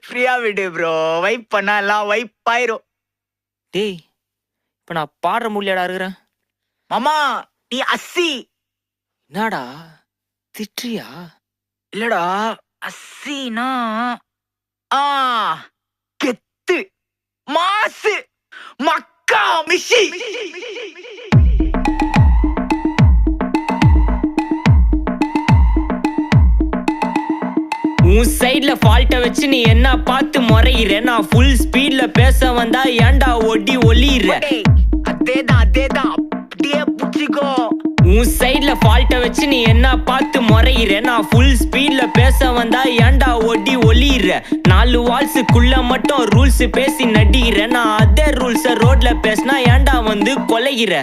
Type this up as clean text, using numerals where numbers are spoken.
ஃப்ரீயா விடு bro. Vibe பண்ணா எல்லாம் வைப் ஆயிரும். டேய் இப்ப நான் பாடுற முடியலடா இருக்கிறேன். மாமா நீ அஸ்ஸி. என்னடா திட்டுறியா? இல்லடா அஸ்ஸினா ஆ கெத்து மாசு மக்கா மிஷி. உன் சைட்ல ஃபால்ட்ட வச்சு நீ என்ன பார்த்து முறையிற. நான் ஃபுல் ஸ்பீட்ல பேச வந்தா ஏன்டா ஒடி ஒளியிற. அதேதான் அப்படியே புடிச்சிக்கோ. உன் சைட்ல ஃபால்ட்ட வச்சு நீ என்ன பார்த்து முறையிற. நான் ஃபுல் ஸ்பீட்ல பேச வந்தா ஏன்டா ஒடி ஒளியிற. 4 வால்ஸுக்குள்ள மட்டும் ரூல்ஸ் பேசி நடிகிற. நான் அதே ரூல்ஸ ரோட்ல பேசினா ஏன்டா வந்து கொலைகிற.